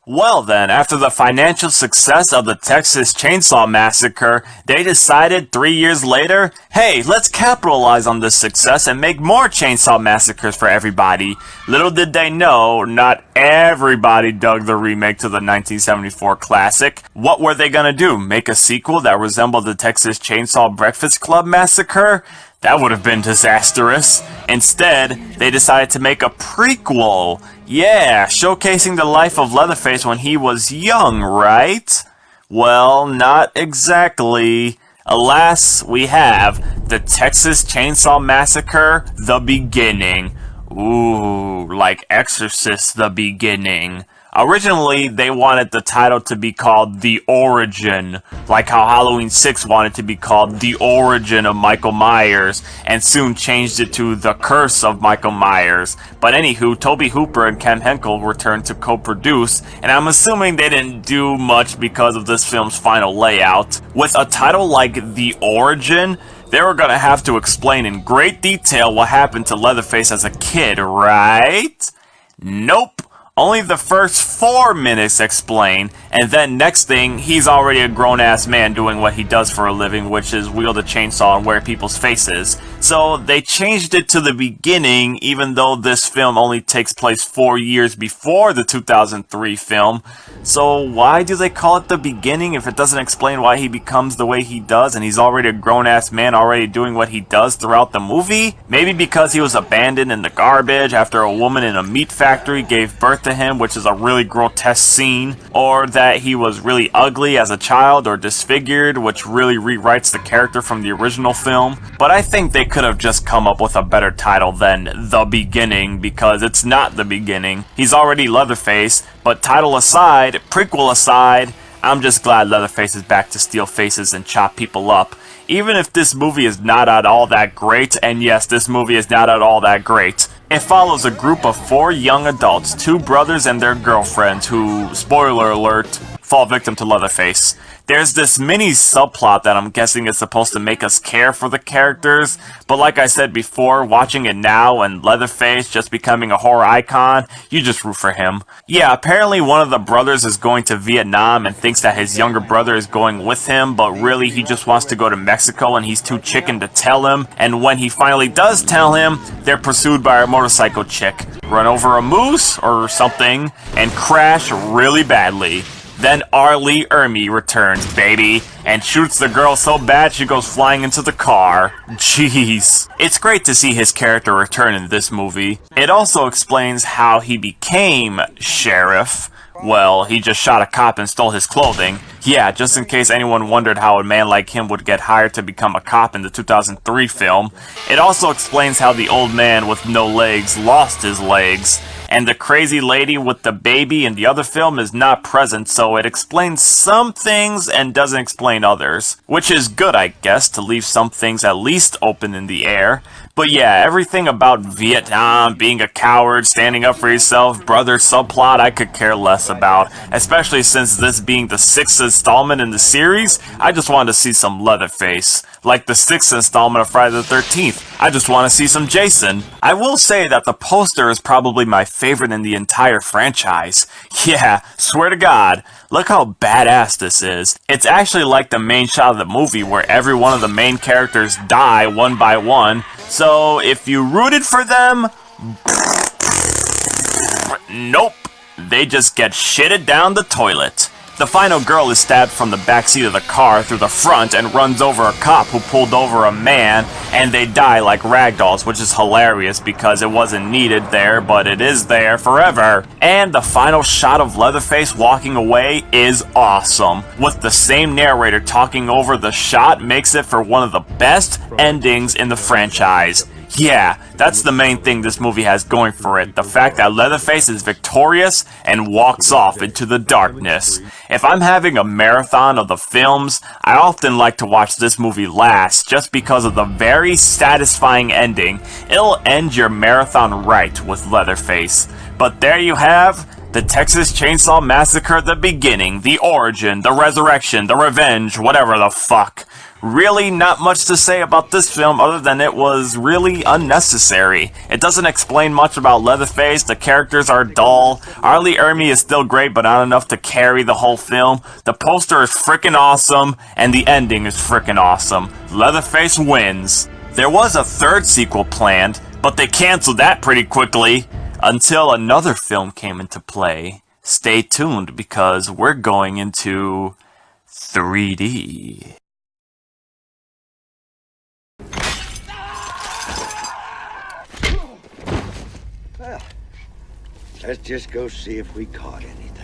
Well then, after the financial success of the Texas Chainsaw Massacre, they decided 3 years later, hey, let's capitalize on this success and make more Chainsaw Massacres for everybody. Little did they know, not everybody dug the remake to the 1974 classic. What were they gonna do? Make a sequel that resembled the Texas Chainsaw Breakfast Club Massacre? That would have been disastrous. Instead, they decided to make a prequel. Yeah, showcasing the life of Leatherface when he was young, right? Well, not exactly. Alas, we have the Texas Chainsaw Massacre, The Beginning. Ooh, like Exorcist The Beginning. Originally, they wanted the title to be called The Origin, like how Halloween 6 wanted to be called The Origin of Michael Myers, and soon changed it to The Curse of Michael Myers. But anywho, Tobe Hooper and Ken Henkel returned to co-produce, and I'm assuming they didn't do much because of this film's final layout. With a title like The Origin, they were gonna have to explain in great detail what happened to Leatherface as a kid, right? Nope. Only the first 4 minutes explain, and then next thing, he's already a grown-ass man doing what he does for a living, which is wield a chainsaw and wear people's faces. So they changed it to The Beginning, even though this film only takes place 4 years before the 2003 film. So why do they call it The Beginning if it doesn't explain why he becomes the way he does and he's already a grown-ass man already doing what he does throughout the movie? Maybe because he was abandoned in the garbage after a woman in a meat factory gave birth to him, which is a really grotesque scene, or that he was really ugly as a child or disfigured, which really rewrites the character from the original film. But I think they could have just come up with a better title than The Beginning, because it's not The Beginning. He's already Leatherface, but title aside, prequel aside, I'm just glad Leatherface is back to steal faces and chop people up. Even if this movie is not at all that great, and yes, this movie is not at all that great, it follows a group of 4 young adults, 2 brothers and their girlfriends who, spoiler alert, fall victim to Leatherface. There's this mini subplot that I'm guessing is supposed to make us care for the characters, but like I said before, watching it now and Leatherface just becoming a horror icon, you just root for him. Yeah, apparently one of the brothers is going to Vietnam and thinks that his younger brother is going with him, but really he just wants to go to Mexico and he's too chicken to tell him, and when he finally does tell him, they're pursued by a motorcycle chick, run over a moose or something, and crash really badly. Then R. Lee Ermey returns, baby, and shoots the girl so bad she goes flying into the car. Jeez. It's great to see his character return in this movie. It also explains how he became sheriff. Well, he just shot a cop and stole his clothing. Yeah, just in case anyone wondered how a man like him would get hired to become a cop in the 2003 film. It also explains how the old man with no legs lost his legs. And the crazy lady with the baby in the other film is not present, so it explains some things and doesn't explain others. Which is good, I guess, to leave some things at least open in the air. But yeah, everything about Vietnam, being a coward, standing up for yourself, brother subplot, I could care less about. Especially since this being the 6th installment in the series, I just wanted to see some Leatherface. Like the 6th installment of Friday the 13th, I just want to see some Jason. I will say that the poster is probably my favorite in the entire franchise. Yeah, swear to God, look how badass this is. It's actually like the main shot of the movie where every one of the main characters die one by one. So if you rooted for them, nope, they just get shitted down the toilet. The final girl is stabbed from the backseat of the car through the front and runs over a cop who pulled over a man, and they die like ragdolls, which is hilarious because it wasn't needed there, but it is there forever. And the final shot of Leatherface walking away is awesome. With the same narrator talking over the shot makes it for one of the best endings in the franchise. Yeah, that's the main thing this movie has going for it, the fact that Leatherface is victorious and walks off into the darkness. If I'm having a marathon of the films, I often like to watch this movie last just because of the very satisfying ending. It'll end your marathon right with Leatherface. But there you have the Texas Chainsaw Massacre, The Beginning, The Origin, The Resurrection, The Revenge, whatever the fuck. Really not much to say about this film other than it was really unnecessary. It doesn't explain much about Leatherface, the characters are dull, Arlie Ermy is still great but not enough to carry the whole film, the poster is freaking awesome, and the ending is freaking awesome. Leatherface wins. There was a third sequel planned, but they canceled that pretty quickly, until another film came into play. Stay tuned because we're going into 3D. Well, let's just go see if we caught anything.